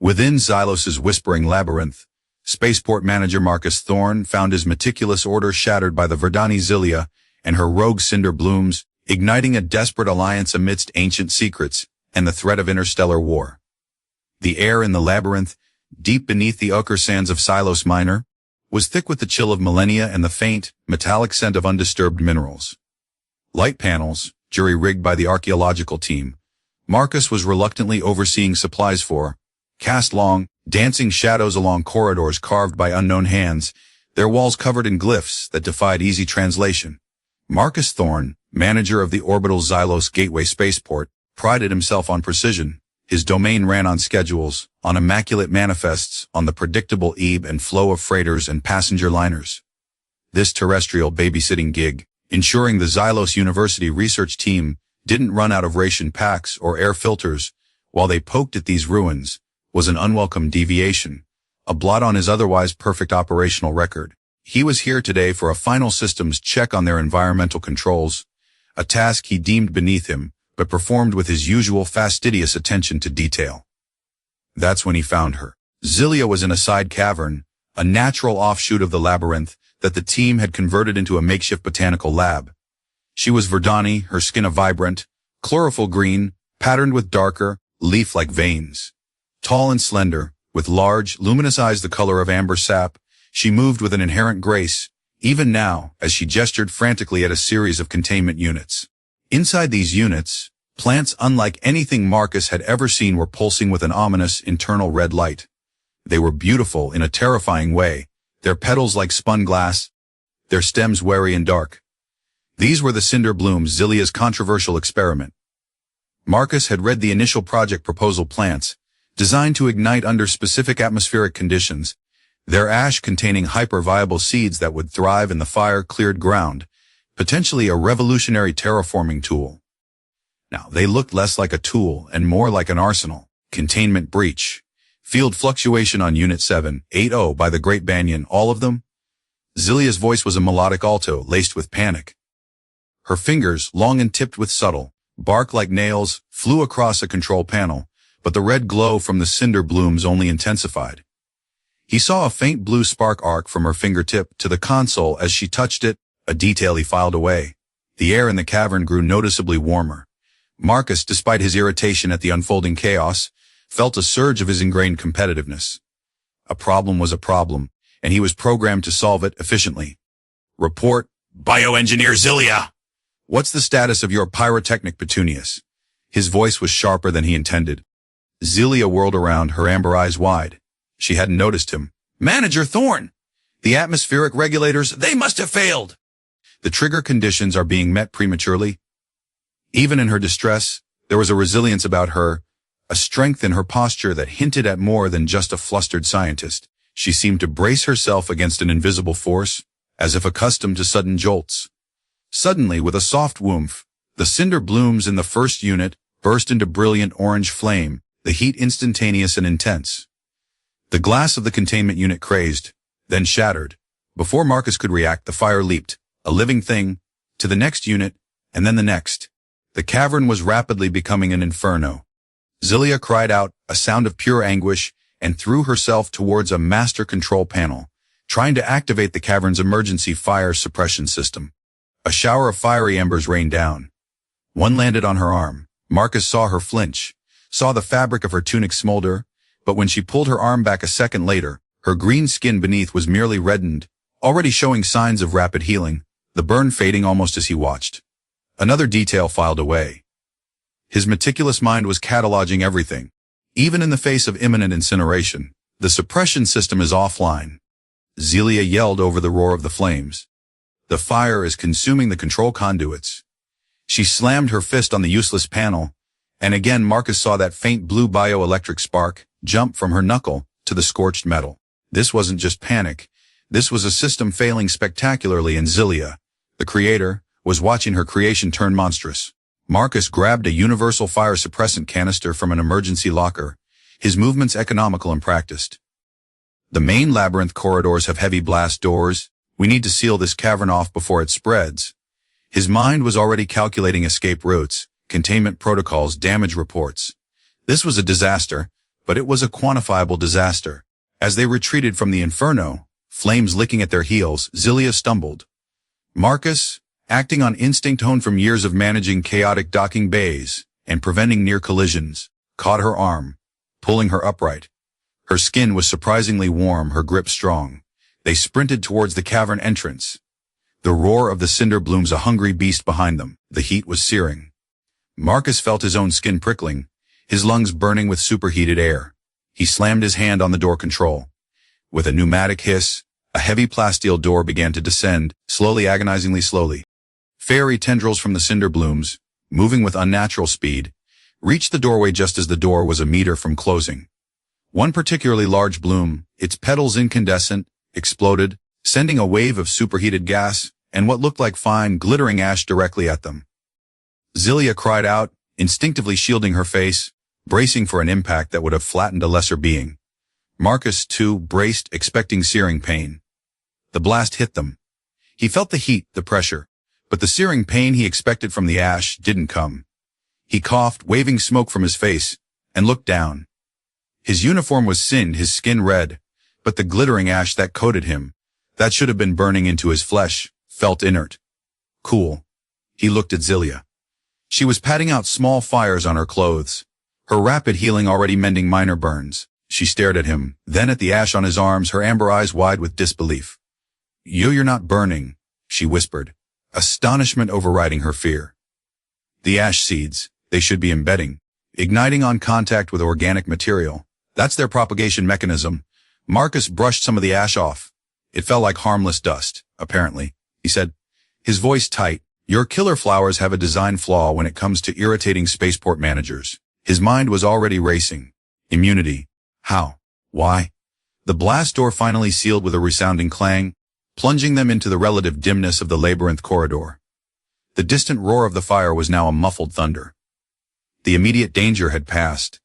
Within Xylos's whispering labyrinth, Spaceport Manager Marcus Thorne found his meticulous order shattered by the Verdani Zylia and her rogue Cinder-Blooms, igniting a desperate alliance amidst ancient secrets and the threat of interstellar war. The air in the labyrinth, deep beneath the ochre sands of Xylos Minor, was thick with the chill of millennia and the faint, metallic scent of undisturbed minerals. Light panels, jury-rigged by the archaeological team, Marcus was reluctantly overseeing supplies for, cast long, dancing shadows along corridors carved by unknown hands, their walls covered in glyphs that defied easy translation. Marcus Thorne, manager of the orbital Xylos Gateway spaceport, prided himself on precision. His domain ran on schedules, on immaculate manifests, on the predictable ebb and flow of freighters and passenger liners. This terrestrial babysitting gig, ensuring the Xylos University research team didn't run out of ration packs or air filters while they poked at these ruins, was an unwelcome deviation, a blot on his otherwise perfect operational record. He was here today for a final systems check on their environmental controls, a task he deemed beneath him, but performed with his usual fastidious attention to detail. That's when he found her. Zylia was in a side cavern, a natural offshoot of the labyrinth that the team had converted into a makeshift botanical lab. She was Verdani, her skin a vibrant, chlorophyll green, patterned with darker, leaf-like veins. Tall and slender, with large, luminous eyes the color of amber sap, she moved with an inherent grace, even now, as she gestured frantically at a series of containment units. Inside these units, plants unlike anything Marcus had ever seen were pulsing with an ominous internal red light. They were beautiful in a terrifying way, their petals like spun glass, their stems wary and dark. These were the Cinder-Blooms, Zylia's controversial experiment. Marcus had read the initial project proposal plants, designed to ignite under specific atmospheric conditions, their ash containing hyper-viable seeds that would thrive in the fire-cleared ground, potentially a revolutionary terraforming tool. Now, they looked less like a tool and more like an arsenal. Containment breach. Field fluctuation on Unit 780 by the Great Banyan, all of them? Zylia's voice was a melodic alto laced with panic. Her fingers, long and tipped with subtle, bark-like nails, flew across a control panel, but the red glow from the Cinder-Blooms only intensified. He saw a faint blue spark arc from her fingertip to the console as she touched it, a detail he filed away. The air in the cavern grew noticeably warmer. Marcus, despite his irritation at the unfolding chaos, felt a surge of his ingrained competitiveness. A problem was a problem, and he was programmed to solve it efficiently. Report, Bioengineer Zylia! What's the status of your pyrotechnic Petunias? His voice was sharper than he intended. Zylia whirled around, her amber eyes wide. She hadn't noticed him. Manager Thorne! The atmospheric regulators, they must have failed! The trigger conditions are being met prematurely. Even in her distress, there was a resilience about her, a strength in her posture that hinted at more than just a flustered scientist. She seemed to brace herself against an invisible force, as if accustomed to sudden jolts. Suddenly, with a soft whoomph, the Cinder-Blooms in the first unit burst into brilliant orange flame, the heat instantaneous and intense. The glass of the containment unit crazed, then shattered. Before Marcus could react, the fire leaped, a living thing, to the next unit, and then the next. The cavern was rapidly becoming an inferno. Zylia cried out, a sound of pure anguish, and threw herself towards a master control panel, trying to activate the cavern's emergency fire suppression system. A shower of fiery embers rained down. One landed on her arm. Marcus saw her flinch, saw the fabric of her tunic smolder, but when she pulled her arm back a second later, her green skin beneath was merely reddened, already showing signs of rapid healing, the burn fading almost as he watched. Another detail filed away. His meticulous mind was cataloging everything. Even in the face of imminent incineration, the suppression system is offline. Zylia yelled over the roar of the flames. The fire is consuming the control conduits. She slammed her fist on the useless panel, and again Marcus saw that faint blue bioelectric spark jump from her knuckle to the scorched metal. This wasn't just panic. This was a system failing spectacularly, and Zylia, the creator, was watching her creation turn monstrous. Marcus grabbed a universal fire suppressant canister from an emergency locker, his movements economical and practiced. The main labyrinth corridors have heavy blast doors. We need to seal this cavern off before it spreads. His mind was already calculating escape routes, containment protocols, damage reports. This was a disaster, but it was a quantifiable disaster. As they retreated from the inferno, flames licking at their heels, Zylia stumbled. Marcus, acting on instinct honed from years of managing chaotic docking bays and preventing near collisions, caught her arm, pulling her upright. Her skin was surprisingly warm, her grip strong. They sprinted towards the cavern entrance. The roar of the Cinder-Blooms, a hungry beast behind them. The heat was searing. Marcus felt his own skin prickling, his lungs burning with superheated air. He slammed his hand on the door control. With a pneumatic hiss, a heavy plasteel door began to descend, slowly, agonizingly slowly. Fairy tendrils from the Cinder-Blooms, moving with unnatural speed, reached the doorway just as the door was a meter from closing. One particularly large bloom, its petals incandescent, exploded, sending a wave of superheated gas and what looked like fine, glittering ash directly at them. Zylia cried out, instinctively shielding her face, bracing for an impact that would have flattened a lesser being. Marcus, too, braced, expecting searing pain. The blast hit them. He felt the heat, the pressure, but the searing pain he expected from the ash didn't come. He coughed, waving smoke from his face, and looked down. His uniform was singed, his skin red, but the glittering ash that coated him, that should have been burning into his flesh, felt inert. Cool. He looked at Zylia. She was patting out small fires on her clothes, her rapid healing already mending minor burns. She stared at him, then at the ash on his arms, her amber eyes wide with disbelief. You're not burning, she whispered, astonishment overriding her fear. The ash seeds, they should be embedding, igniting on contact with organic material. That's their propagation mechanism. Marcus brushed some of the ash off. It felt like harmless dust, apparently, he said, his voice tight. Your killer flowers have a design flaw when it comes to irritating spaceport managers. His mind was already racing. Immunity. How? Why? The blast door finally sealed with a resounding clang, plunging them into the relative dimness of the labyrinth corridor. The distant roar of the fire was now a muffled thunder. The immediate danger had passed,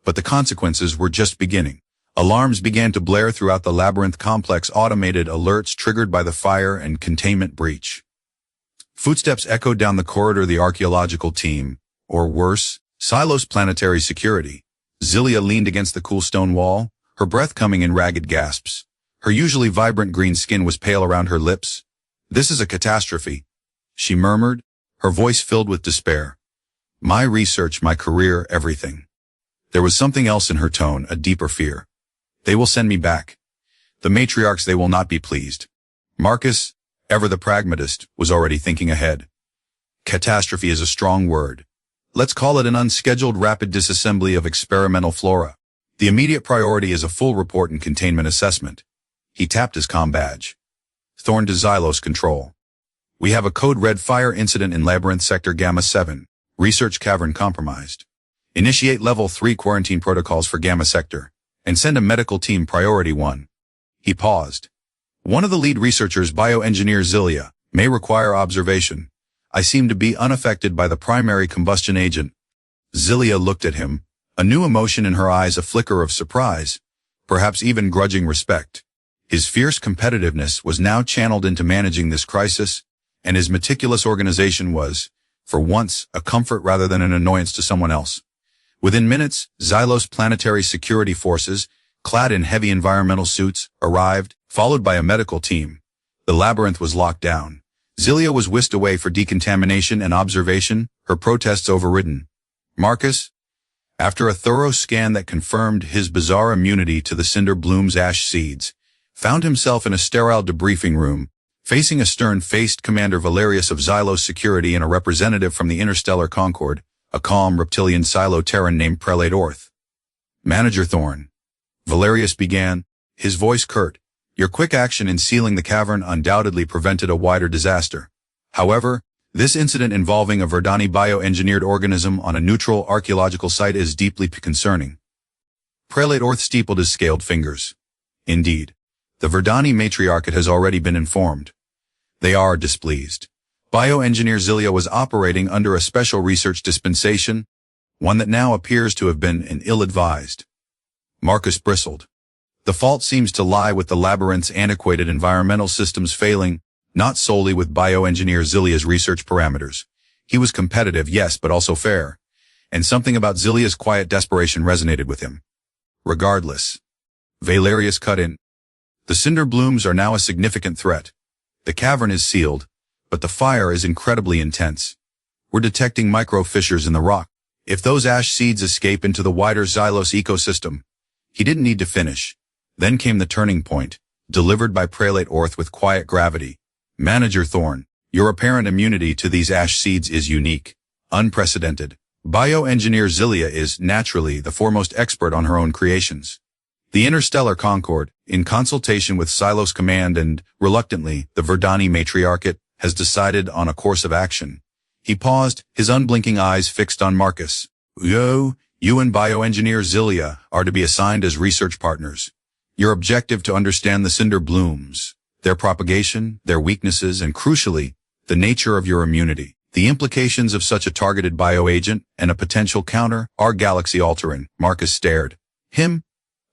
but the consequences were just beginning. Alarms began to blare throughout the labyrinth complex, automated alerts triggered by the fire and containment breach. Footsteps echoed down the corridor. The archaeological team, or worse, Xylos planetary security. Zylia leaned against the cool stone wall, her breath coming in ragged gasps. Her usually vibrant green skin was pale around her lips. This is a catastrophe, she murmured, her voice filled with despair. My research, my career, everything. There was something else in her tone, a deeper fear. They will send me back. The matriarchs, they will not be pleased. Marcus, ever the pragmatist, was already thinking ahead. Catastrophe is a strong word. Let's call it an unscheduled rapid disassembly of experimental flora. The immediate priority is a full report and containment assessment. He tapped his comm badge. Thorne to Xylos Control. We have a code red fire incident in Labyrinth Sector Gamma 7. Research cavern compromised. Initiate Level 3 quarantine protocols for Gamma Sector, and send a medical team Priority 1. He paused. One of the lead researchers, bioengineer Zylia, may require observation. I seem to be unaffected by the primary combustion agent. Zylia looked at him, a new emotion in her eyes, a flicker of surprise, perhaps even grudging respect. His fierce competitiveness was now channeled into managing this crisis, and his meticulous organization was, for once, a comfort rather than an annoyance to someone else. Within minutes, Xylos planetary security forces, clad in heavy environmental suits, arrived, followed by a medical team. The labyrinth was locked down. Zylia was whisked away for decontamination and observation, her protests overridden. Marcus, after a thorough scan that confirmed his bizarre immunity to the Cinder-Blooms ash seeds, found himself in a sterile debriefing room, facing a stern-faced Commander Valerius of Xylos Security and a representative from the Interstellar Concord, a calm reptilian Silo-Terran named Prelate Orth. Manager Thorne. Valerius began, his voice curt. Your quick action in sealing the cavern undoubtedly prevented a wider disaster. However, this incident involving a Verdani bioengineered organism on a neutral archaeological site is deeply concerning. Prelate Orth steepled his scaled fingers. Indeed, the Verdani matriarchate has already been informed. They are displeased. Bioengineer Zylia was operating under a special research dispensation, one that now appears to have been ill-advised. Marcus bristled. The fault seems to lie with the labyrinth's antiquated environmental systems failing, not solely with bioengineer Zylia's research parameters. He was competitive, yes, but also fair. And something about Zylia's quiet desperation resonated with him. Regardless, Valerius cut in. The Cinder-Blooms are now a significant threat. The cavern is sealed, but the fire is incredibly intense. We're detecting micro-fissures in the rock. If those ash seeds escape into the wider Xylos ecosystem. He didn't need to finish. Then came the turning point, delivered by prelate Orth with quiet gravity. Manager Thorne, your apparent immunity to these ash seeds is unique, unprecedented. Bioengineer Zylia is, naturally, the foremost expert on her own creations. The Interstellar Concord, in consultation with Xylos Command and, reluctantly, the Verdani Matriarchate, has decided on a course of action. He paused, his unblinking eyes fixed on Marcus. You and Bioengineer Zylia are to be assigned as research partners. Your objective to understand the Cinder-Blooms, their propagation, their weaknesses, and crucially, the nature of your immunity. The implications of such a targeted bioagent and a potential counter are galaxy-altering. Marcus stared. Him?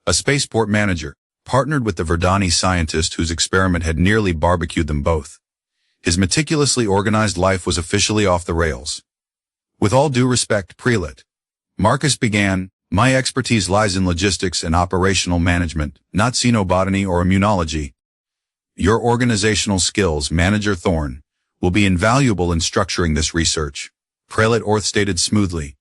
A spaceport manager, partnered with the Verdani scientist whose experiment had nearly barbecued them both. His meticulously organized life was officially off the rails. With all due respect, prelate, Marcus began, my expertise lies in logistics and operational management, not xenobotany or immunology. Your organizational skills, Manager Thorne, will be invaluable in structuring this research, Prelate Orth stated smoothly,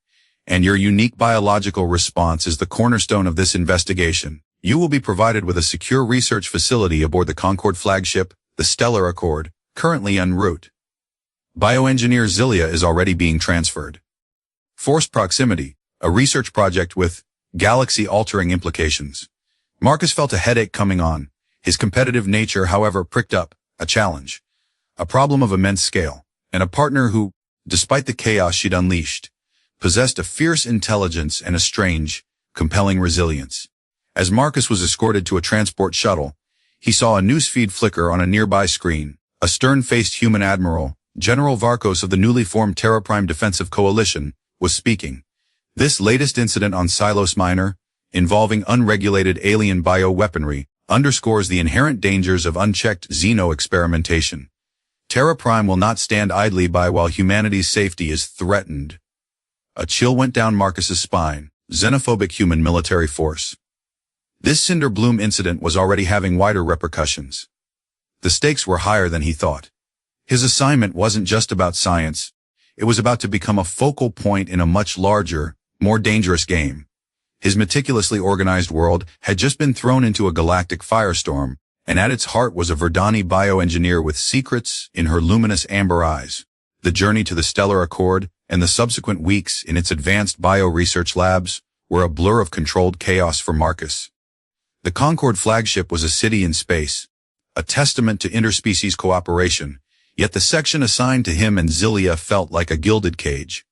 and your unique biological response is the cornerstone of this investigation. You will be provided with a secure research facility aboard the Concord flagship, the Stellar Accord, currently en route. Bioengineer Zylia is already being transferred. Forced proximity, a research project with galaxy-altering implications. Marcus felt a headache coming on. His competitive nature, however, pricked up, a challenge. A problem of immense scale, and a partner who, despite the chaos she'd unleashed, possessed a fierce intelligence and a strange, compelling resilience. As Marcus was escorted to a transport shuttle, he saw a newsfeed flicker on a nearby screen. A stern-faced human admiral, General Varkos of the newly formed Terra Prime Defensive Coalition, was speaking. This latest incident on Xylos Minor, involving unregulated alien bioweaponry, underscores the inherent dangers of unchecked xeno-experimentation. Terra Prime will not stand idly by while humanity's safety is threatened. A chill went down Marcus's spine. Xenophobic human military force. This Cinder-Bloom incident was already having wider repercussions. The stakes were higher than he thought. His assignment wasn't just about science. It was about to become a focal point in a much larger, more dangerous game. His meticulously organized world had just been thrown into a galactic firestorm, and at its heart was a Verdani bioengineer with secrets in her luminous amber eyes. The journey to the Stellar Accord and the subsequent weeks in its advanced bio-research labs were a blur of controlled chaos for Marcus. The Concord flagship was a city in space, a testament to interspecies cooperation, yet the section assigned to him and Zylia felt like a gilded cage.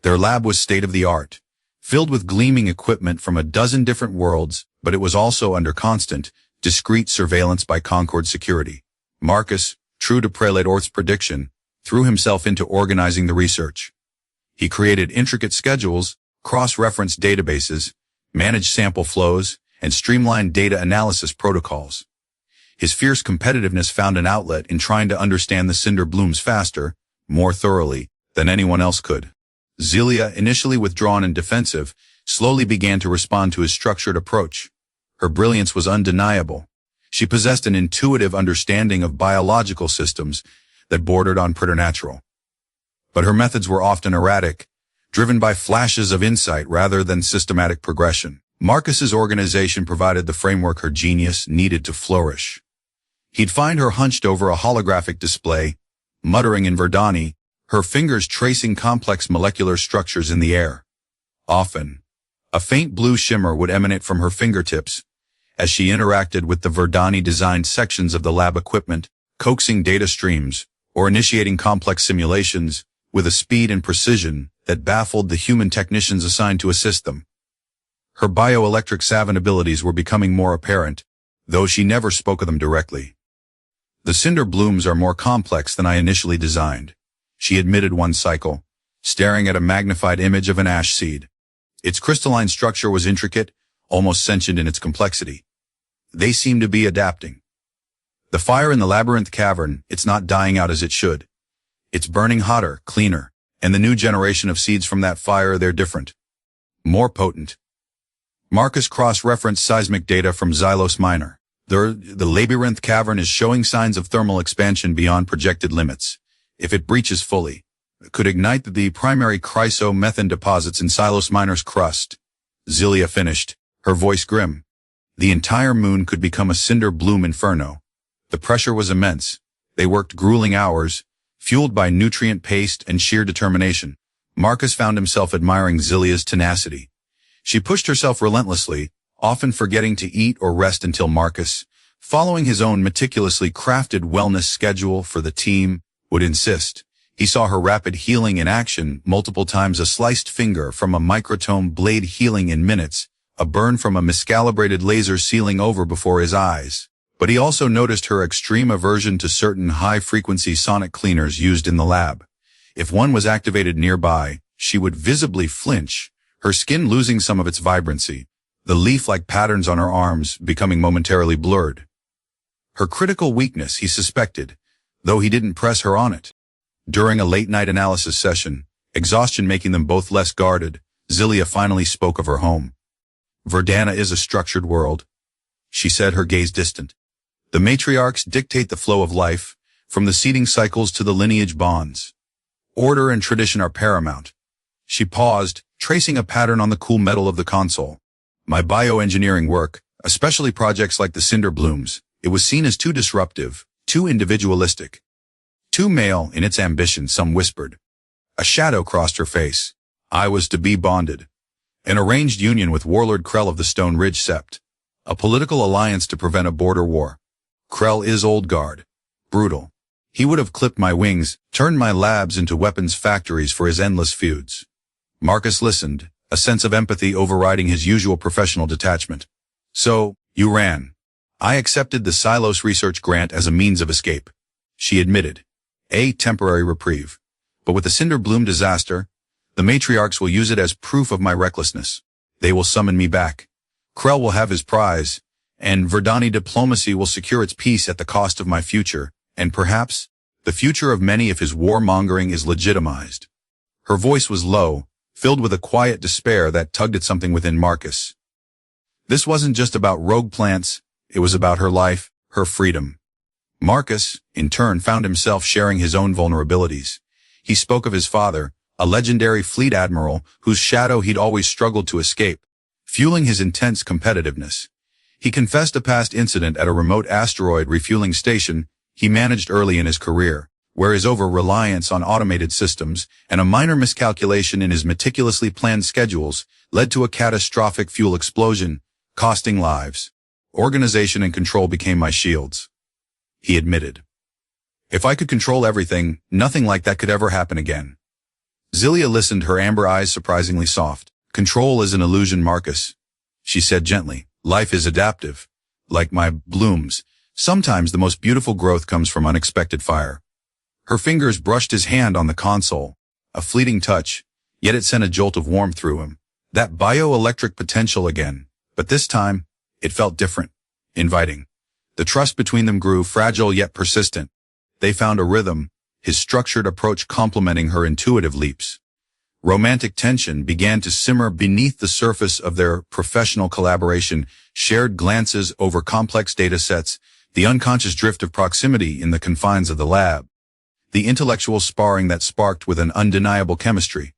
Their lab was state-of-the-art, filled with gleaming equipment from a dozen different worlds, but it was also under constant, discreet surveillance by Concord security. Marcus, true to Prelate Orth's prediction, threw himself into organizing the research. He created intricate schedules, cross-referenced databases, managed sample flows, and streamlined data analysis protocols. His fierce competitiveness found an outlet in trying to understand the Cinder-Blooms faster, more thoroughly, than anyone else could. Zylia, initially withdrawn and defensive, slowly began to respond to his structured approach. Her brilliance was undeniable. She possessed an intuitive understanding of biological systems that bordered on preternatural. But her methods were often erratic, driven by flashes of insight rather than systematic progression. Marcus's organization provided the framework her genius needed to flourish. He'd find her hunched over a holographic display, muttering in Verdani, her fingers tracing complex molecular structures in the air. Often, a faint blue shimmer would emanate from her fingertips as she interacted with the Verdani-designed sections of the lab equipment, coaxing data streams or initiating complex simulations with a speed and precision that baffled the human technicians assigned to assist them. Her bioelectric savant abilities were becoming more apparent, though she never spoke of them directly. The Cinder-Blooms are more complex than I initially designed, she admitted one cycle, staring at a magnified image of an ash seed. Its crystalline structure was intricate, almost sentient in its complexity. They seem to be adapting. The fire in the labyrinth cavern, it's not dying out as it should. It's burning hotter, cleaner, and the new generation of seeds from that fire, they're different. More potent. Marcus cross-referenced seismic data from Xylos Minor. The labyrinth cavern is showing signs of thermal expansion beyond projected limits. If it breaches fully, it could ignite the primary chrysomethane deposits in Xylos Minor's crust. Zylia finished, her voice grim. The entire moon could become a cinder-bloom inferno. The pressure was immense. They worked grueling hours, fueled by nutrient paste and sheer determination. Marcus found himself admiring Zylia's tenacity. She pushed herself relentlessly, often forgetting to eat or rest until Marcus, following his own meticulously crafted wellness schedule for the team, would insist. He saw her rapid healing in action, multiple times a sliced finger from a microtome blade healing in minutes, a burn from a miscalibrated laser sealing over before his eyes. But he also noticed her extreme aversion to certain high-frequency sonic cleaners used in the lab. If one was activated nearby, she would visibly flinch, her skin losing some of its vibrancy, the leaf-like patterns on her arms becoming momentarily blurred. Her critical weakness, he suspected, though he didn't press her on it. During a late-night analysis session, exhaustion making them both less guarded, Zylia finally spoke of her home. Verdani is a structured world, she said, her gaze distant. The matriarchs dictate the flow of life, from the seeding cycles to the lineage bonds. Order and tradition are paramount. She paused, tracing a pattern on the cool metal of the console. My bioengineering work, especially projects like the Cinder-Blooms, it was seen as too disruptive, too individualistic. Too male in its ambition, some whispered. A shadow crossed her face. I was to be bonded. An arranged union with Warlord Krell of the Stone Ridge Sept. A political alliance to prevent a border war. Krell is old guard. Brutal. He would have clipped my wings, turned my labs into weapons factories for his endless feuds. Marcus listened, a sense of empathy overriding his usual professional detachment. So, you ran. I accepted the Xylos research grant as a means of escape. She admitted. A temporary reprieve. But with the Cinder-Bloom disaster, the matriarchs will use it as proof of my recklessness. They will summon me back. Krell will have his prize, and Verdani diplomacy will secure its peace at the cost of my future, and perhaps, the future of many if his warmongering is legitimized. Her voice was low, filled with a quiet despair that tugged at something within Marcus. This wasn't just about rogue plants, it was about her life, her freedom. Marcus, in turn, found himself sharing his own vulnerabilities. He spoke of his father, a legendary fleet admiral whose shadow he'd always struggled to escape, fueling his intense competitiveness. He confessed a past incident at a remote asteroid refueling station he managed early in his career, where his over-reliance on automated systems and a minor miscalculation in his meticulously planned schedules led to a catastrophic fuel explosion, costing lives. Organization and control became my shields, he admitted. If I could control everything, nothing like that could ever happen again. Zylia listened, her amber eyes surprisingly soft. Control is an illusion, Marcus, she said gently. Life is adaptive. Like my blooms, sometimes the most beautiful growth comes from unexpected fire. Her fingers brushed his hand on the console, a fleeting touch, yet it sent a jolt of warmth through him. That bioelectric potential again, but this time, it felt different, inviting. The trust between them grew, fragile yet persistent. They found a rhythm, his structured approach complementing her intuitive leaps. Romantic tension began to simmer beneath the surface of their professional collaboration, shared glances over complex data sets, the unconscious drift of proximity in the confines of the lab, the intellectual sparring that sparked with an undeniable chemistry.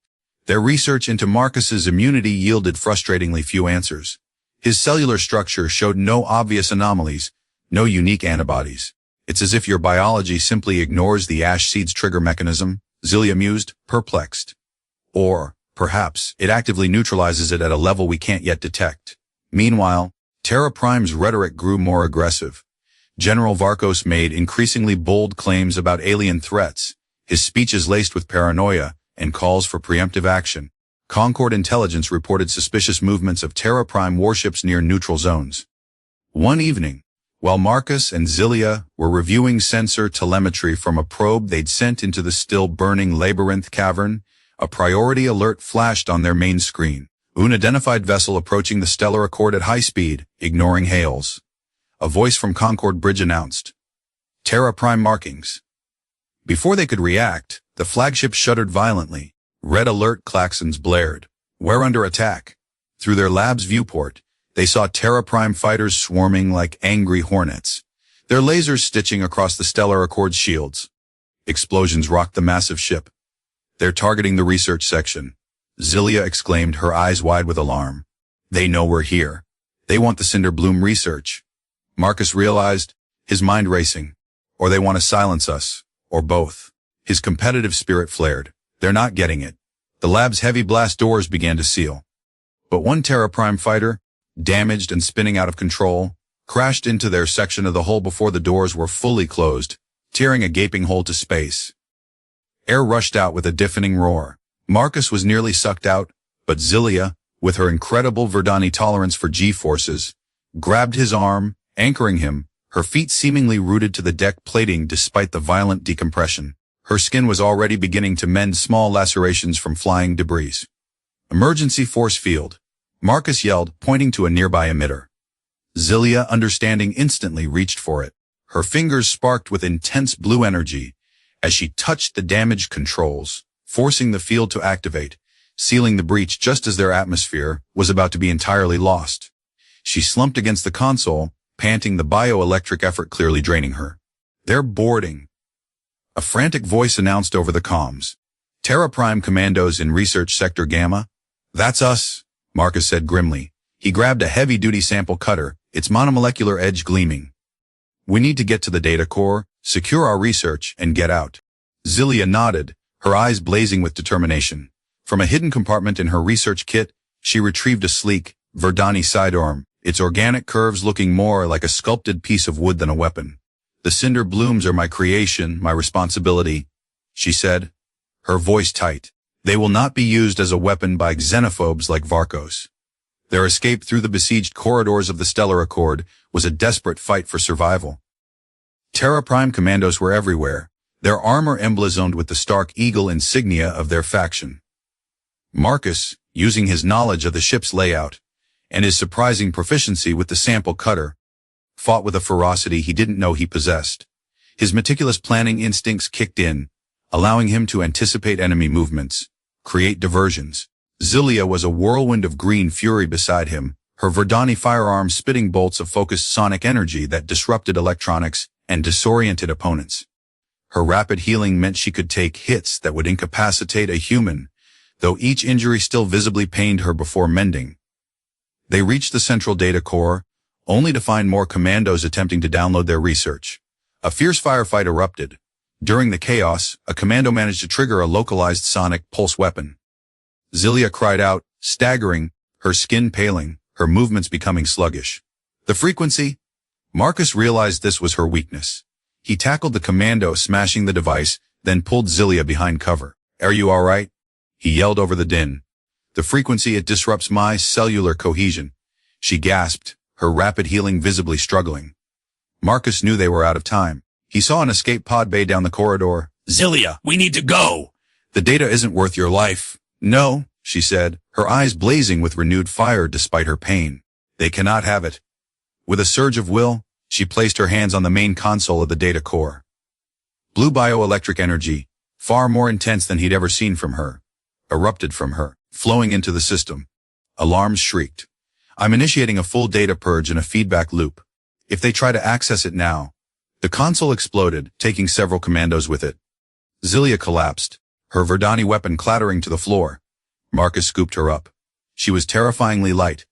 Their research into Marcus's immunity yielded frustratingly few answers. His cellular structure showed no obvious anomalies, no unique antibodies. It's as if your biology simply ignores the ash seed's trigger mechanism, Zylia mused, perplexed. Or, perhaps, it actively neutralizes it at a level we can't yet detect. Meanwhile, Terra Prime's rhetoric grew more aggressive. General Varkos made increasingly bold claims about alien threats, his speeches laced with paranoia and calls for preemptive action. Concord intelligence reported suspicious movements of Terra Prime warships near neutral zones. One evening, while Marcus and Zylia were reviewing sensor telemetry from a probe they'd sent into the still-burning labyrinth cavern, a priority alert flashed on their main screen. Unidentified vessel approaching the stellar accord at high speed, ignoring hails. A voice from Concord Bridge announced, Terra Prime markings. Before they could react, the flagship shuddered violently. Red alert klaxons blared. We're under attack. Through their lab's viewport, They saw Terra Prime fighters swarming like angry hornets, their lasers stitching across the Stellar Accord's shields. Explosions rocked the massive ship. "They're targeting the research section," Zylia exclaimed, her eyes wide with alarm. "They know we're here. They want the Cinder-Bloom research." Marcus realized, his mind racing. Or they want to silence us, or both. His competitive spirit flared. They're not getting it. The lab's heavy blast doors began to seal. But one Terra Prime fighter, damaged and spinning out of control, crashed into their section of the hull before the doors were fully closed, tearing a gaping hole to space. Air rushed out with a deafening roar. Marcus was nearly sucked out, but Zylia, with her incredible Verdani tolerance for G-forces, grabbed his arm, anchoring him, her feet seemingly rooted to the deck plating despite the violent decompression. Her skin was already beginning to mend small lacerations from flying debris. "Emergency force field," Marcus yelled, pointing to a nearby emitter. Zylia, understanding instantly, reached for it. Her fingers sparked with intense blue energy as she touched the damaged controls, forcing the field to activate, sealing the breach just as their atmosphere was about to be entirely lost. She slumped against the console, panting, the bioelectric effort clearly draining her. "They're boarding," a frantic voice announced over the comms. "Terra Prime commandos in Research Sector Gamma." "That's us," Marcus said grimly. He grabbed a heavy-duty sample cutter, its monomolecular edge gleaming. "We need to get to the data core, secure our research, and get out." Zylia nodded, her eyes blazing with determination. From a hidden compartment in her research kit, she retrieved a sleek, Verdani sidearm, its organic curves looking more like a sculpted piece of wood than a weapon. "The Cinder-Blooms are my creation, my responsibility," she said, her voice tight. "They will not be used as a weapon by xenophobes like Varkos." Their escape through the besieged corridors of the Stellar Accord was a desperate fight for survival. Terra Prime commandos were everywhere, their armor emblazoned with the stark eagle insignia of their faction. Marcus, using his knowledge of the ship's layout and his surprising proficiency with the sample cutter, fought with a ferocity he didn't know he possessed. His meticulous planning instincts kicked in, allowing him to anticipate enemy movements, create diversions. Zylia was a whirlwind of green fury beside him, her Verdani firearm spitting bolts of focused sonic energy that disrupted electronics and disoriented opponents. Her rapid healing meant she could take hits that would incapacitate a human, though each injury still visibly pained her before mending. They reached the central data core, only to find more commandos attempting to download their research. A fierce firefight erupted. During the chaos, a commando managed to trigger a localized sonic pulse weapon. Zylia cried out, staggering, her skin paling, her movements becoming sluggish. The frequency? Marcus realized this was her weakness. He tackled the commando, smashing the device, then pulled Zylia behind cover. "Are you all right?" he yelled over the din. "The frequency, it disrupts my cellular cohesion," she gasped, her rapid healing visibly struggling. Marcus knew they were out of time. He saw an escape pod bay down the corridor. "Zylia, we need to go!" "The data isn't worth your life." "No," she said, her eyes blazing with renewed fire despite her pain. "They cannot have it." With a surge of will, she placed her hands on the main console of the data core. Blue bioelectric energy, far more intense than he'd ever seen from her, erupted from her, flowing into the system. Alarms shrieked. "I'm initiating a full data purge and a feedback loop. If they try to access it now..." The console exploded, taking several commandos with it. Zylia collapsed, her Verdani weapon clattering to the floor. Marcus scooped her up. She was terrifyingly light.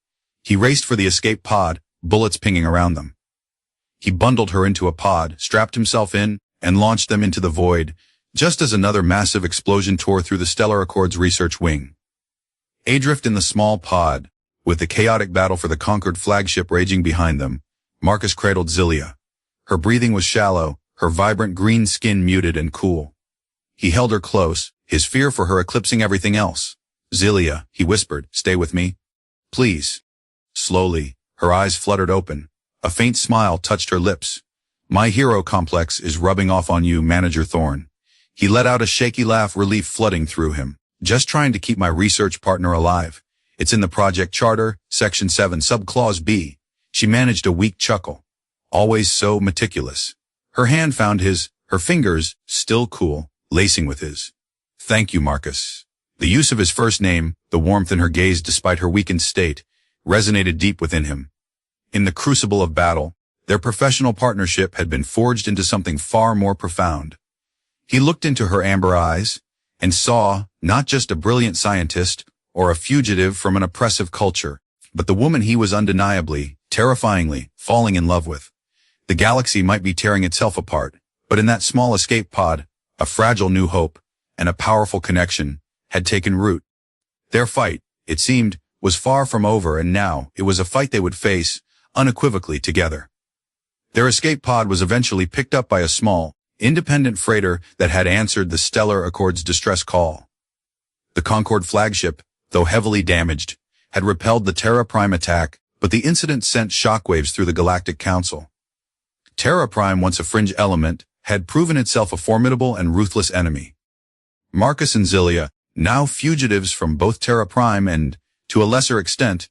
He raced for the escape pod, bullets pinging around them. He bundled her into a pod, strapped himself in, and launched them into the void, just as another massive explosion tore through the Stellar Accord's research wing. Adrift in the small pod, with the chaotic battle for the conquered flagship raging behind them, Marcus cradled Zylia. Her breathing was shallow, her vibrant green skin muted and cool. He held her close, his fear for her eclipsing everything else. "Zylia," he whispered, "stay with me. Please." Slowly, her eyes fluttered open. A faint smile touched her lips. "My hero complex is rubbing off on you, Manager Thorne." He let out a shaky laugh, relief flooding through him. "Just trying to keep my research partner alive. It's in the project charter, Section 7, Subclause B." She managed a weak chuckle. Always so meticulous. Her hand found his, her fingers, still cool, lacing with his. "Thank you, Marcus." The use of his first name, the warmth in her gaze despite her weakened state, resonated deep within him. In the crucible of battle, their professional partnership had been forged into something far more profound. He looked into her amber eyes and saw not just a brilliant scientist or a fugitive from an oppressive culture, but the woman he was undeniably, terrifyingly, falling in love with. The galaxy might be tearing itself apart, but in that small escape pod, a fragile new hope and a powerful connection had taken root. Their fight, it seemed, was far from over, and now it was a fight they would face, unequivocally, together. Their escape pod was eventually picked up by a small, independent freighter that had answered the Stellar Accord's distress call. The Concorde flagship, though heavily damaged, had repelled the Terra Prime attack, but the incident sent shockwaves through the Galactic Council. Terra Prime, once a fringe element, had proven itself a formidable and ruthless enemy. Marcus and Zylia, now fugitives from both Terra Prime and, to a lesser extent,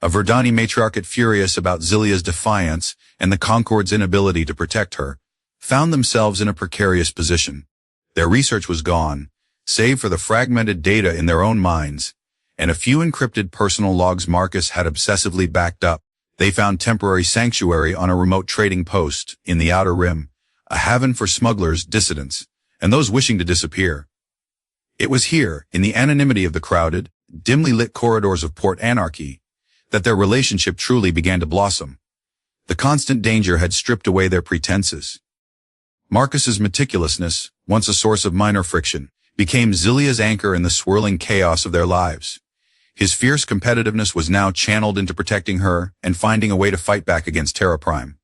a Verdani matriarchate furious about Zylia's defiance and the Concorde's inability to protect her, found themselves in a precarious position. Their research was gone, save for the fragmented data in their own minds, and a few encrypted personal logs Marcus had obsessively backed up. They found temporary sanctuary on a remote trading post in the Outer Rim, a haven for smugglers, dissidents, and those wishing to disappear. It was here, in the anonymity of the crowded, dimly lit corridors of Port Anarchy, that their relationship truly began to blossom. The constant danger had stripped away their pretenses. Marcus's meticulousness, once a source of minor friction, became Zylia's anchor in the swirling chaos of their lives. His fierce competitiveness was now channeled into protecting her and finding a way to fight back against Terra Prime.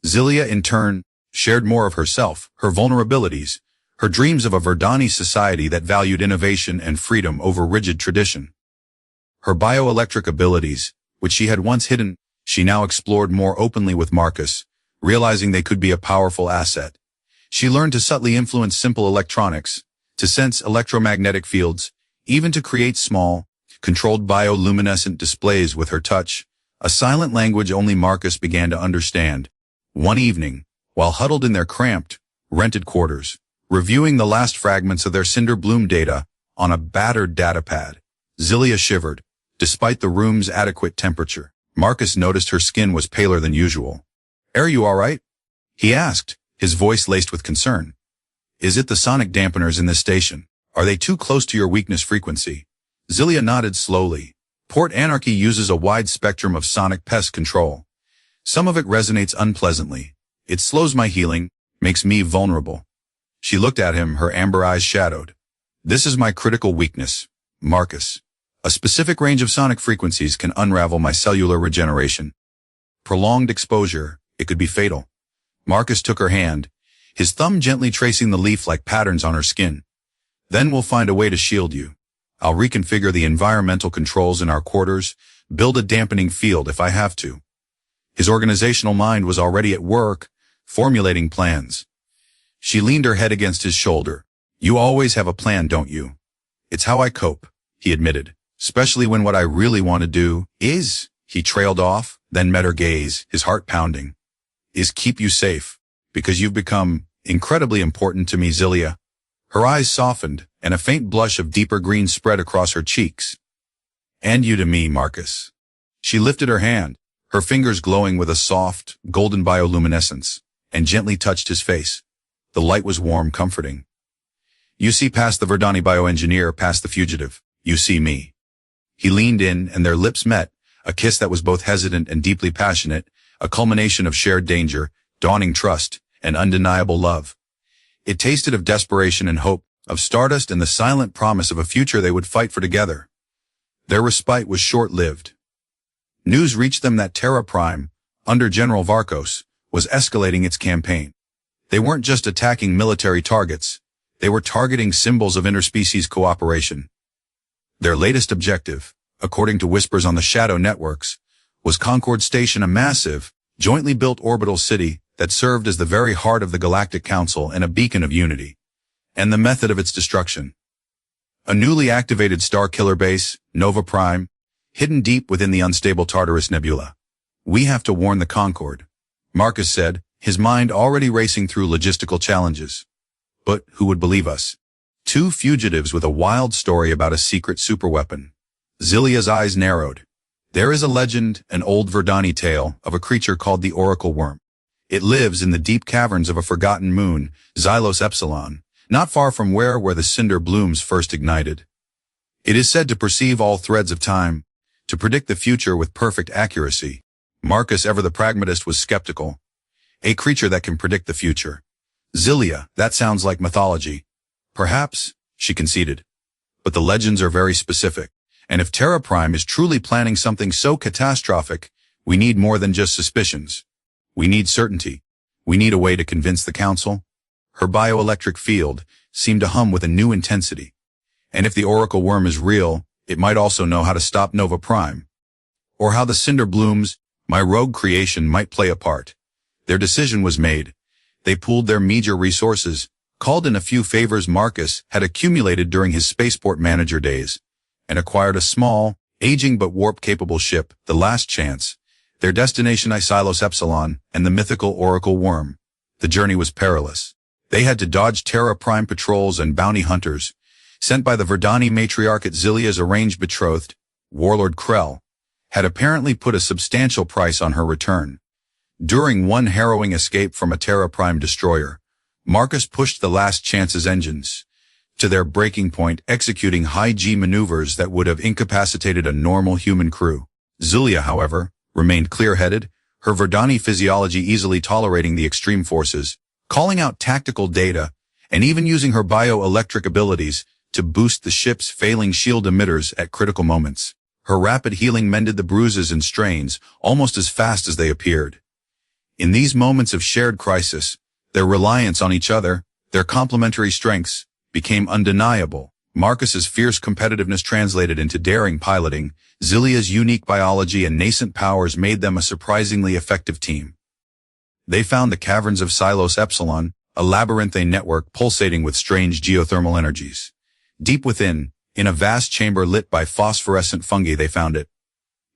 Zylia, in turn, shared more of herself, her vulnerabilities, her dreams of a Verdani society that valued innovation and freedom over rigid tradition. Her bioelectric abilities, which she had once hidden, she now explored more openly with Marcus, realizing they could be a powerful asset. She learned to subtly influence simple electronics, to sense electromagnetic fields, even to create small, controlled bioluminescent displays with her touch, a silent language only Marcus began to understand. One evening, while huddled in their cramped, rented quarters, reviewing the last fragments of their Cinder-Bloom data on a battered datapad, Zylia shivered. Despite the room's adequate temperature, Marcus noticed her skin was paler than usual. "Are you all right?" he asked, his voice laced with concern. "Is it the sonic dampeners in this station? Are they too close to your weakness frequency?" Zylia nodded slowly. Port Anarchy uses a wide spectrum of sonic pest control. Some of it resonates unpleasantly. It slows my healing, makes me vulnerable. She looked at him, her amber eyes shadowed. "This is my critical weakness, Marcus. A specific range of sonic frequencies can unravel my cellular regeneration. Prolonged exposure, it could be fatal." Marcus took her hand, his thumb gently tracing the leaf-like patterns on her skin. "Then we'll find a way to shield you. I'll reconfigure the environmental controls in our quarters, build a dampening field if I have to." His organizational mind was already at work, formulating plans. She leaned her head against his shoulder. "You always have a plan, don't you?" "It's how I cope," he admitted. "Especially when what I really want to do is," he trailed off, then met her gaze, his heart pounding, "is keep you safe, because you've become incredibly important to me, Zylia." Her eyes softened, and a faint blush of deeper green spread across her cheeks. "And you to me, Marcus." She lifted her hand, her fingers glowing with a soft, golden bioluminescence, and gently touched his face. The light was warm, comforting. "You see past the Verdani bioengineer, past the fugitive. You see me." He leaned in, and their lips met, a kiss that was both hesitant and deeply passionate, a culmination of shared danger, dawning trust, and undeniable love. It tasted of desperation and hope, of stardust and the silent promise of a future they would fight for together. Their respite was short-lived. News reached them that Terra Prime, under General Varkos, was escalating its campaign. They weren't just attacking military targets, they were targeting symbols of interspecies cooperation. Their latest objective, according to whispers on the shadow networks, was Concorde Station, a massive, jointly built orbital city that served as the very heart of the Galactic Council and a beacon of unity. And the method of its destruction. A newly activated star-killer base, Nova Prime, hidden deep within the unstable Tartarus Nebula. "We have to warn the Concorde," Marcus said, his mind already racing through logistical challenges. "But who would believe us? Two fugitives with a wild story about a secret superweapon." Zylia's eyes narrowed. There is a legend, an old Verdani tale, of a creature called the Oracle Worm. It lives in the deep caverns of a forgotten moon, Xylos Epsilon, not far from where the Cinder-Blooms first ignited. It is said to perceive all threads of time, to predict the future with perfect accuracy. Marcus, ever the pragmatist, was skeptical. A creature that can predict the future. Zylia, that sounds like mythology. Perhaps, she conceded. But the legends are very specific, and if Terra Prime is truly planning something so catastrophic, we need more than just suspicions. We need certainty. We need a way to convince the council. Her bioelectric field seemed to hum with a new intensity. And if the Oracle Worm is real, it might also know how to stop Nova Prime. Or how the Cinder-Blooms, my rogue creation, might play a part. Their decision was made. They pooled their meager resources, called in a few favors Marcus had accumulated during his Spaceport Manager days, and acquired a small, aging but warp-capable ship, the Last Chance. Their destination Xylos Epsilon and the mythical Oracle Worm. The journey was perilous. They had to dodge Terra Prime patrols and bounty hunters, sent by the Verdani matriarch at Zylia's arranged betrothed, Warlord Krell, had apparently put a substantial price on her return. During one harrowing escape from a Terra Prime destroyer, Marcus pushed the Last Chance's engines to their breaking point, executing high-G maneuvers that would have incapacitated a normal human crew. Zylia, however, remained clear-headed, her Verdani physiology easily tolerating the extreme forces, calling out tactical data, and even using her bioelectric abilities to boost the ship's failing shield emitters at critical moments. Her rapid healing mended the bruises and strains almost as fast as they appeared. In these moments of shared crisis, their reliance on each other, their complementary strengths, became undeniable. Marcus's fierce competitiveness translated into daring piloting. Zylia's unique biology and nascent powers made them a surprisingly effective team. They found the caverns of Xylos Epsilon, a labyrinthine network pulsating with strange geothermal energies. Deep within, in a vast chamber lit by phosphorescent fungi, they found it.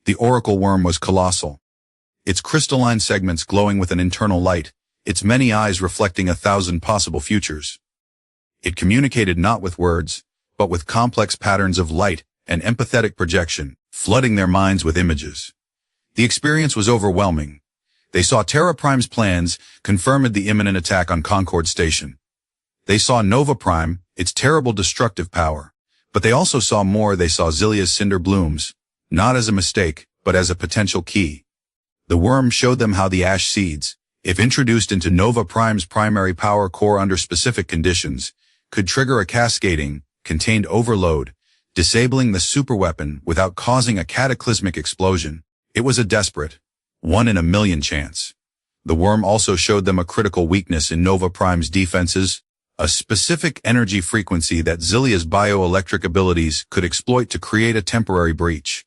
The Oracle Worm was colossal. Its crystalline segments glowing with an internal light, its many eyes reflecting 1,000 possible futures. It communicated not with words, but with complex patterns of light and empathetic projection, flooding their minds with images. The experience was overwhelming. They saw Terra Prime's plans, confirmed the imminent attack on Concord Station. They saw Nova Prime, its terrible destructive power. But they also saw more. They saw Zylia's Cinder-Blooms, not as a mistake, but as a potential key. The worm showed them how the ash seeds, if introduced into Nova Prime's primary power core under specific conditions, could trigger a cascading, contained overload, disabling the superweapon without causing a cataclysmic explosion. It was a desperate, 1 in a million chance. The worm also showed them a critical weakness in Nova Prime's defenses, a specific energy frequency that Zylia's bioelectric abilities could exploit to create a temporary breach.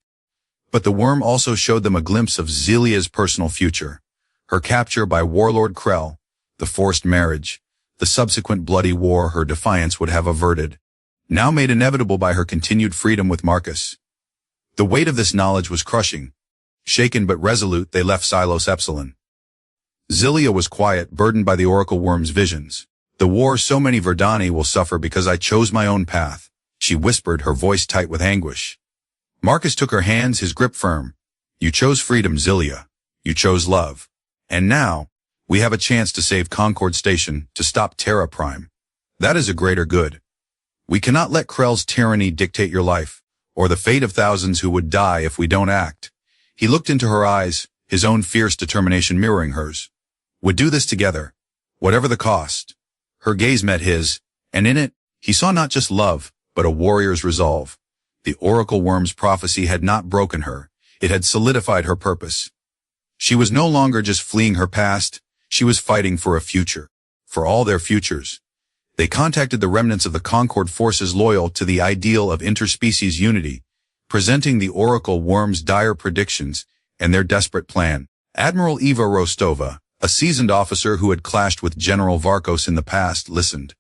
But the worm also showed them a glimpse of Zylia's personal future. Her capture by Warlord Krell, the forced marriage, the subsequent bloody war her defiance would have averted, now made inevitable by her continued freedom with Marcus. The weight of this knowledge was crushing. Shaken but resolute, they left Xylos Epsilon. Zylia was quiet, burdened by the Oracle Worm's visions. The war so many Verdani will suffer because I chose my own path, she whispered, her voice tight with anguish. Marcus took her hands, his grip firm. You chose freedom, Zylia. You chose love. And now, we have a chance to save Concord Station, to stop Terra Prime. That is a greater good. We cannot let Krell's tyranny dictate your life, or the fate of thousands who would die if we don't act. He looked into her eyes, his own fierce determination mirroring hers. We'd do this together, whatever the cost. Her gaze met his, and in it, he saw not just love, but a warrior's resolve. The Oracle Worm's prophecy had not broken her. It had solidified her purpose. She was no longer just fleeing her past. She was fighting for a future. For all their futures. They contacted the remnants of the Concord forces loyal to the ideal of interspecies unity, presenting the Oracle Worm's dire predictions and their desperate plan. Admiral Eva Rostova, a seasoned officer who had clashed with General Varkos in the past, listened.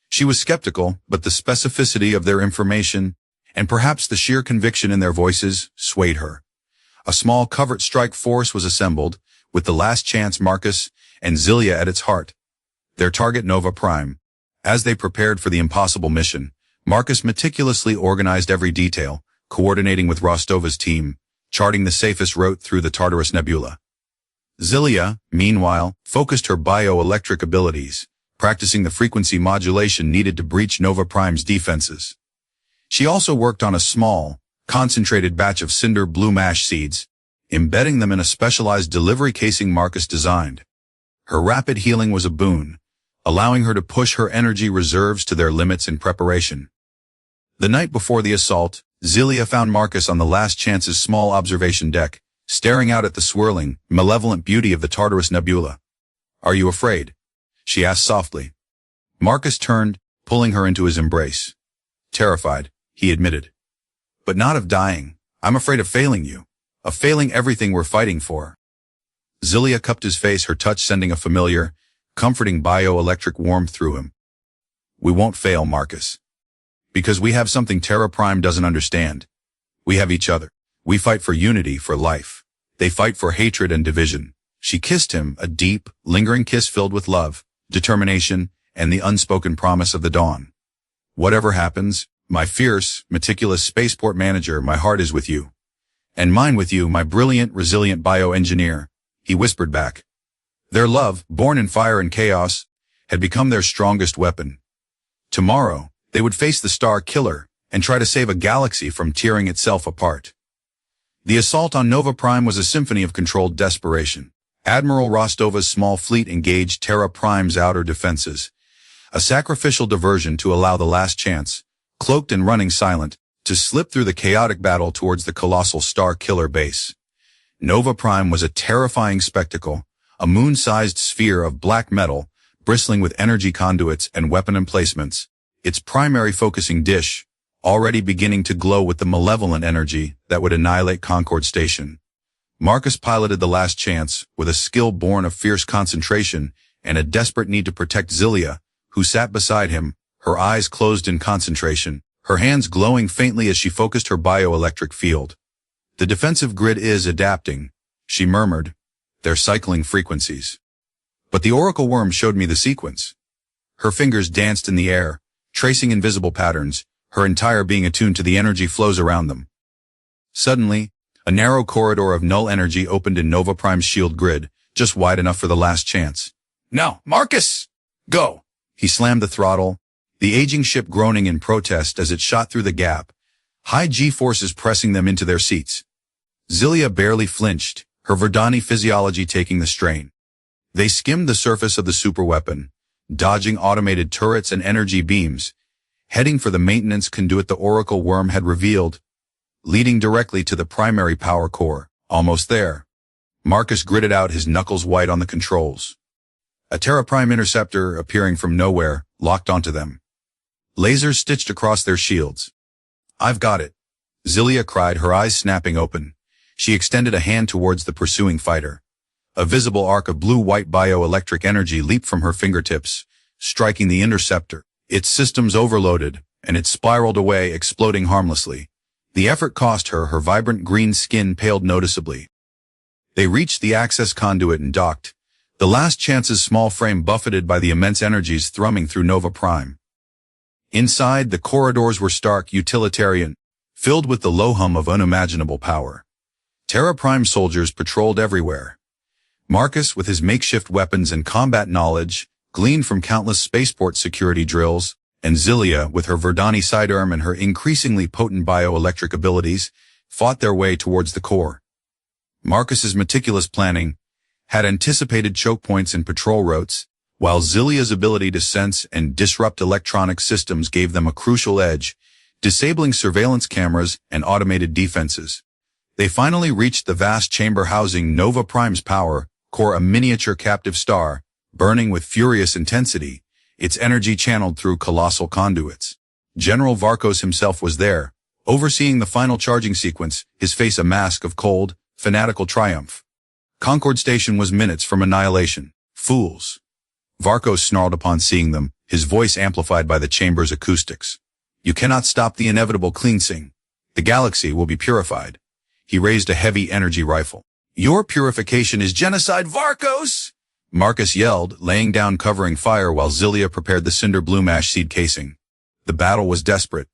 She was skeptical, but the specificity of their information, and perhaps the sheer conviction in their voices, swayed her. A small covert strike force was assembled, with the Last Chance Marcus and Zylia at its heart. Their target Nova Prime. As they prepared for the impossible mission, Marcus meticulously organized every detail, coordinating with Rostova's team, charting the safest route through the Tartarus Nebula. Zylia, meanwhile, focused her bioelectric abilities, practicing the frequency modulation needed to breach Nova Prime's defenses. She also worked on a small, concentrated batch of Cinder-Bloom ash seeds, embedding them in a specialized delivery casing Marcus designed. Her rapid healing was a boon, allowing her to push her energy reserves to their limits in preparation. The night before the assault, Zylia found Marcus on the Last Chance's small observation deck, staring out at the swirling, malevolent beauty of the Tartarus Nebula. "Are you afraid?" she asked softly. Marcus turned, pulling her into his embrace. "Terrified," he admitted. "But not of dying. I'm afraid of failing you. Of failing everything we're fighting for." Zylia cupped his face, her touch sending a familiar, comforting bioelectric warmth through him. "We won't fail, Marcus. Because we have something Terra Prime doesn't understand. We have each other. We fight for unity, for life. They fight for hatred and division." She kissed him, a deep, lingering kiss filled with love, determination, and the unspoken promise of the dawn. "Whatever happens, my fierce, meticulous spaceport manager, my heart is with you. And mine with you, my brilliant, resilient bioengineer," he whispered back. Their love, born in fire and chaos, had become their strongest weapon. Tomorrow, they would face the Star Killer and try to save a galaxy from tearing itself apart. The assault on Nova Prime was a symphony of controlled desperation. Admiral Rostova's small fleet engaged Terra Prime's outer defenses, a sacrificial diversion to allow the Last Chance, cloaked and running silent, to slip through the chaotic battle towards the colossal Star Killer base. Nova Prime was a terrifying spectacle, a moon-sized sphere of black metal, bristling with energy conduits and weapon emplacements, its primary focusing dish, already beginning to glow with the malevolent energy that would annihilate Concord Station. Marcus piloted the Last Chance with a skill born of fierce concentration and a desperate need to protect Zylia, who sat beside him, her eyes closed in concentration, her hands glowing faintly as she focused her bioelectric field. "The defensive grid is adapting," she murmured. "They're cycling frequencies. But the Oracle Worm showed me the sequence." Her fingers danced in the air, tracing invisible patterns, her entire being attuned to the energy flows around them. Suddenly, a narrow corridor of null energy opened in Nova Prime's shield grid, just wide enough for the Last Chance. "Now, Marcus! Go!" He slammed the throttle, the aging ship groaning in protest as it shot through the gap, high G-forces pressing them into their seats. Zylia barely flinched, her Verdani physiology taking the strain. They skimmed the surface of the superweapon, dodging automated turrets and energy beams, heading for the maintenance conduit the Oracle Worm had revealed, leading directly to the primary power core. Almost there. Marcus gritted out, his knuckles white on the controls. A Terra Prime interceptor, appearing from nowhere, locked onto them. Lasers stitched across their shields. "I've got it," Zylia cried, her eyes snapping open. She extended a hand towards the pursuing fighter. A visible arc of blue-white bioelectric energy leaped from her fingertips, striking the interceptor. Its systems overloaded, and it spiraled away, exploding harmlessly. The effort cost her vibrant green skin paled noticeably. They reached the access conduit and docked, the Last Chance's small frame buffeted by the immense energies thrumming through Nova Prime. Inside, the corridors were stark, utilitarian, filled with the low hum of unimaginable power. Terra Prime soldiers patrolled everywhere. Marcus, with his makeshift weapons and combat knowledge, gleaned from countless spaceport security drills, and Zylia, with her Verdani sidearm and her increasingly potent bioelectric abilities, fought their way towards the core. Marcus's meticulous planning had anticipated choke points and patrol routes, while Zylia's ability to sense and disrupt electronic systems gave them a crucial edge, disabling surveillance cameras and automated defenses. They finally reached the vast chamber housing Nova Prime's power core, a miniature captive star, burning with furious intensity, its energy channeled through colossal conduits. General Varkos himself was there, overseeing the final charging sequence, his face a mask of cold, fanatical triumph. Concord Station was minutes from annihilation. "Fools!" Varkos snarled upon seeing them, his voice amplified by the chamber's acoustics. "You cannot stop the inevitable cleansing. The galaxy will be purified." He raised a heavy energy rifle. "Your purification is genocide, Varkos!" Marcus yelled, laying down covering fire while Zylia prepared the Cinder-Bloom ash seed casing. The battle was desperate.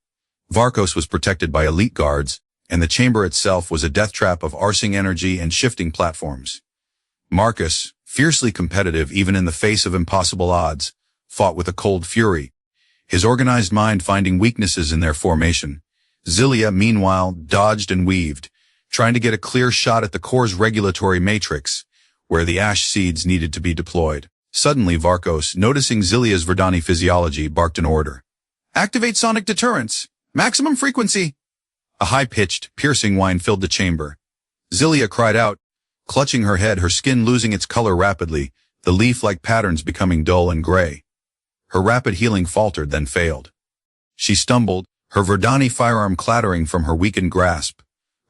Varkos was protected by elite guards, and the chamber itself was a death trap of arsing energy and shifting platforms. Marcus, fiercely competitive even in the face of impossible odds, fought with a cold fury, his organized mind finding weaknesses in their formation. Zylia, meanwhile, dodged and weaved, trying to get a clear shot at the core's regulatory matrix, where the ash seeds needed to be deployed. Suddenly, Varkos, noticing Zylia's Verdani physiology, barked an order. "Activate sonic deterrence! Maximum frequency!" A high-pitched, piercing whine filled the chamber. Zylia cried out, clutching her head, her skin losing its color rapidly, the leaf-like patterns becoming dull and gray. Her rapid healing faltered, then failed. She stumbled, her Verdani firearm clattering from her weakened grasp.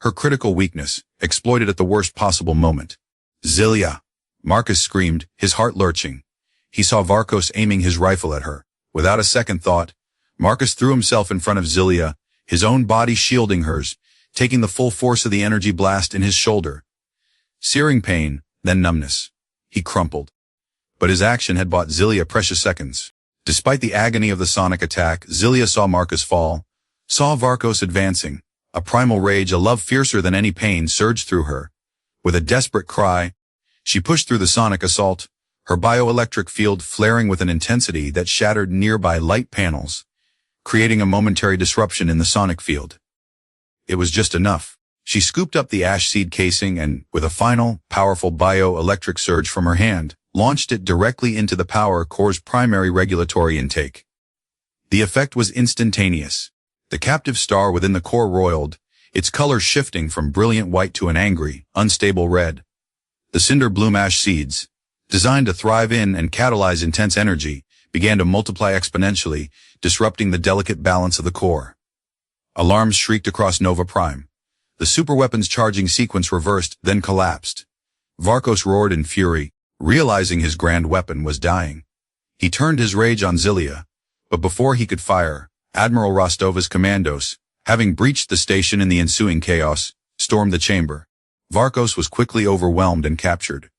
Her critical weakness, exploited at the worst possible moment. "Zylia!" Marcus screamed, his heart lurching. He saw Varkos aiming his rifle at her. Without a second thought, Marcus threw himself in front of Zylia, his own body shielding hers, taking the full force of the energy blast in his shoulder. Searing pain, then numbness. He crumpled. But his action had bought Zylia precious seconds. Despite the agony of the sonic attack, Zylia saw Marcus fall, saw Varkos advancing. A primal rage, a love fiercer than any pain, surged through her. With a desperate cry, she pushed through the sonic assault, her bioelectric field flaring with an intensity that shattered nearby light panels, creating a momentary disruption in the sonic field. It was just enough. She scooped up the ash seed casing and, with a final, powerful bioelectric surge from her hand, launched it directly into the power core's primary regulatory intake. The effect was instantaneous. The captive star within the core roiled, its color shifting from brilliant white to an angry, unstable red. The Cinder-Bloom ash seeds, designed to thrive in and catalyze intense energy, began to multiply exponentially, disrupting the delicate balance of the core. Alarms shrieked across Nova Prime. The superweapon's charging sequence reversed, then collapsed. Varkos roared in fury, realizing his grand weapon was dying. He turned his rage on Zylia, but before he could fire, Admiral Rostova's commandos, having breached the station in the ensuing chaos, stormed the chamber. Varkos was quickly overwhelmed and captured.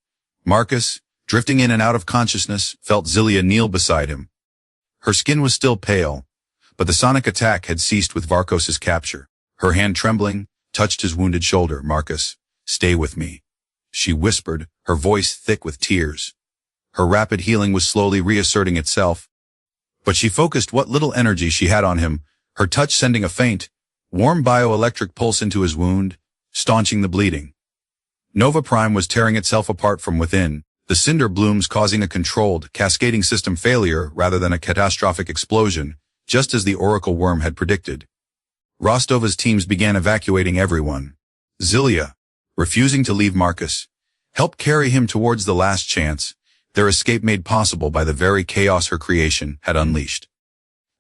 Marcus, drifting in and out of consciousness, felt Zylia kneel beside him. Her skin was still pale, but the sonic attack had ceased with Varkos's capture. Her hand trembling, touched his wounded shoulder. "Marcus, stay with me," she whispered, her voice thick with tears. Her rapid healing was slowly reasserting itself, but she focused what little energy she had on him, her touch sending a faint, warm bioelectric pulse into his wound, staunching the bleeding. Nova Prime was tearing itself apart from within, the Cinder-Blooms causing a controlled, cascading system failure rather than a catastrophic explosion, just as the Oracle Worm had predicted. Rostova's teams began evacuating everyone. Zylia, refusing to leave Marcus, helped carry him towards the last chance, their escape made possible by the very chaos her creation had unleashed.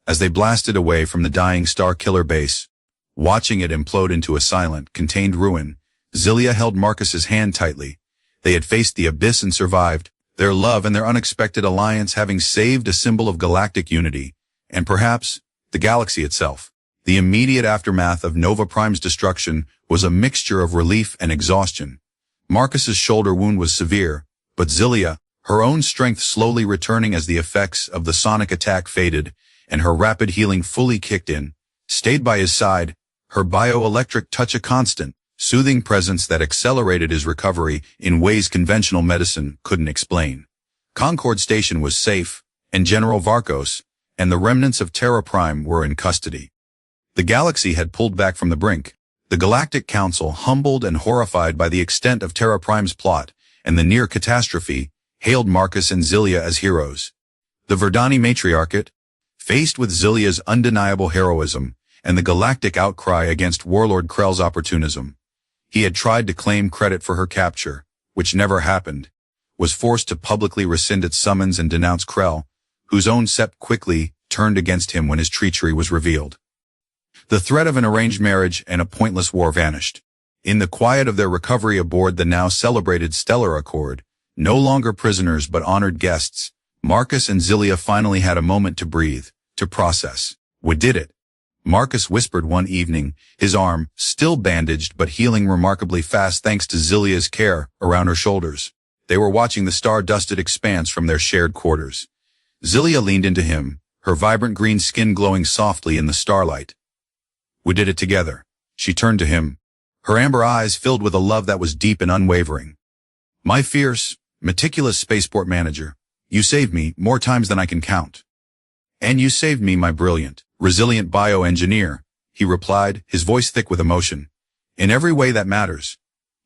As they blasted away from the dying Star Killer base, watching it implode into a silent, contained ruin, Zylia held Marcus's hand tightly. They had faced the abyss and survived, their love and their unexpected alliance having saved a symbol of galactic unity, and perhaps the galaxy itself. The immediate aftermath of Nova Prime's destruction was a mixture of relief and exhaustion. Marcus's shoulder wound was severe, but Zylia, her own strength slowly returning as the effects of the sonic attack faded and her rapid healing fully kicked in, stayed by his side, her bioelectric touch a constant, soothing presence that accelerated his recovery in ways conventional medicine couldn't explain. Concord Station was safe, and General Varkos and the remnants of Terra Prime were in custody. The galaxy had pulled back from the brink. The Galactic Council, humbled and horrified by the extent of Terra Prime's plot and the near catastrophe, hailed Marcus and Zylia as heroes. The Verdani matriarchate, faced with Zylia's undeniable heroism and the galactic outcry against Warlord Krell's opportunism, he had tried to claim credit for her capture, which never happened, was forced to publicly rescind its summons and denounce Krell, whose own sept quickly turned against him when his treachery was revealed. The threat of an arranged marriage and a pointless war vanished. In the quiet of their recovery aboard the now celebrated Stellar Accord, no longer prisoners but honored guests, Marcus and Zylia finally had a moment to breathe, to process. "We did it," Marcus whispered one evening, his arm, still bandaged but healing remarkably fast thanks to Zylia's care, around her shoulders. They were watching the star-dusted expanse from their shared quarters. Zylia leaned into him, her vibrant green skin glowing softly in the starlight. "We did it together," She turned to him, her amber eyes filled with a love that was deep and unwavering. My fierce, meticulous spaceport manager, you saved me more times than I can count. And you saved me, my brilliant, resilient bioengineer, he replied, his voice thick with emotion. In every way that matters.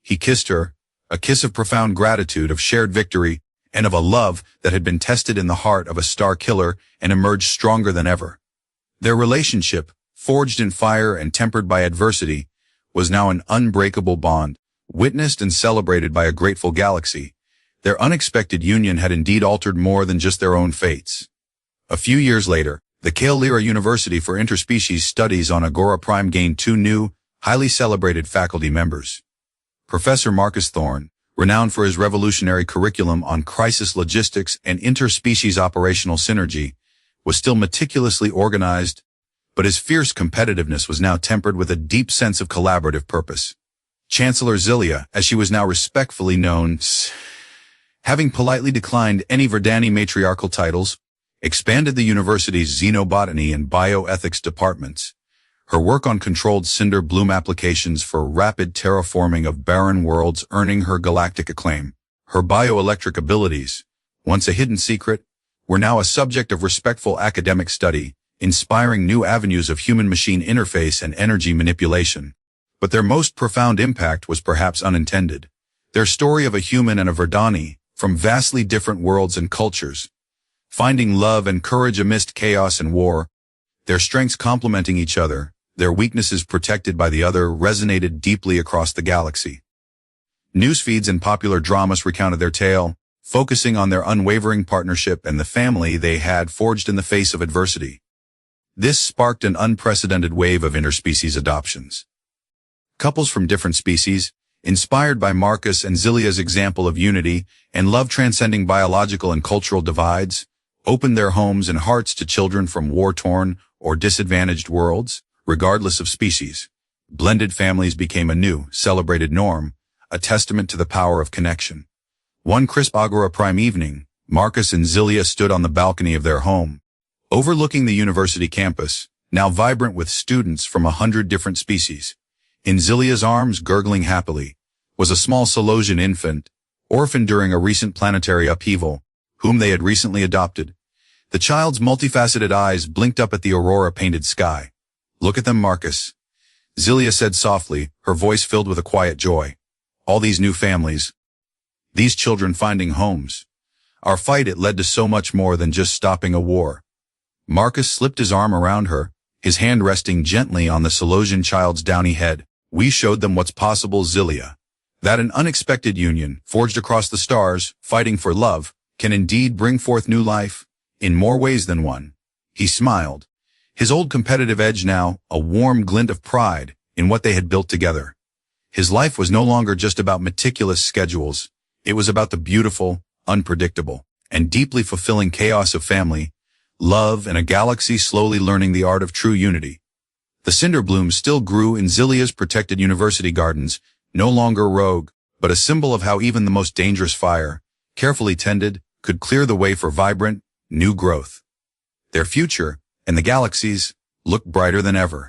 He kissed her, a kiss of profound gratitude, of shared victory, and of a love that had been tested in the heart of a star killer and emerged stronger than ever. Their relationship, forged in fire and tempered by adversity, was now an unbreakable bond, witnessed and celebrated by a grateful galaxy. Their unexpected union had indeed altered more than just their own fates. A few years later, the Lyra University for Interspecies Studies on Terra Prime gained two new, highly celebrated faculty members. Professor Marcus Thorne, renowned for his revolutionary curriculum on crisis logistics and interspecies operational synergy, was still meticulously organized, but his fierce competitiveness was now tempered with a deep sense of collaborative purpose. Chancellor Zylia, as she was now respectfully known, having politely declined any Verdani matriarchal titles, expanded the university's xenobotany and bioethics departments. Her work on controlled Cinder-Bloom applications for rapid terraforming of barren worlds earning her galactic acclaim. Her bioelectric abilities, once a hidden secret, were now a subject of respectful academic study, inspiring new avenues of human-machine interface and energy manipulation. But their most profound impact was perhaps unintended. Their story of a human and a Verdani, from vastly different worlds and cultures, finding love and courage amidst chaos and war, their strengths complementing each other, their weaknesses protected by the other, resonated deeply across the galaxy. Newsfeeds and popular dramas recounted their tale, focusing on their unwavering partnership and the family they had forged in the face of adversity. This sparked an unprecedented wave of interspecies adoptions. Couples from different species, inspired by Marcus and Zylia's example of unity and love transcending biological and cultural divides, opened their homes and hearts to children from war-torn or disadvantaged worlds, regardless of species. Blended families became a new, celebrated norm, a testament to the power of connection. One crisp Terra Prime evening, Marcus and Zylia stood on the balcony of their home, overlooking the university campus, now vibrant with students from 100 different species. In Zylia's arms, gurgling happily, was a small Xylos infant, orphaned during a recent planetary upheaval, whom they had recently adopted. The child's multifaceted eyes blinked up at the aurora-painted sky. Look at them, Marcus, Zylia said softly, her voice filled with a quiet joy. All these new families, these children finding homes. Our fight, it led to so much more than just stopping a war. Marcus slipped his arm around her, his hand resting gently on the Xylos child's downy head. We showed them what's possible, Zylia. That an unexpected union, forged across the stars, fighting for love, can indeed bring forth new life, in more ways than one. He smiled, his old competitive edge now a warm glint of pride in what they had built together. His life was no longer just about meticulous schedules. It was about the beautiful, unpredictable, and deeply fulfilling chaos of family, love, and a galaxy slowly learning the art of true unity. The Cinder-Blooms still grew in Zylia's protected university gardens, no longer rogue, but a symbol of how even the most dangerous fire, carefully tended, could clear the way for vibrant, new growth. Their future, and the galaxies, looked brighter than ever.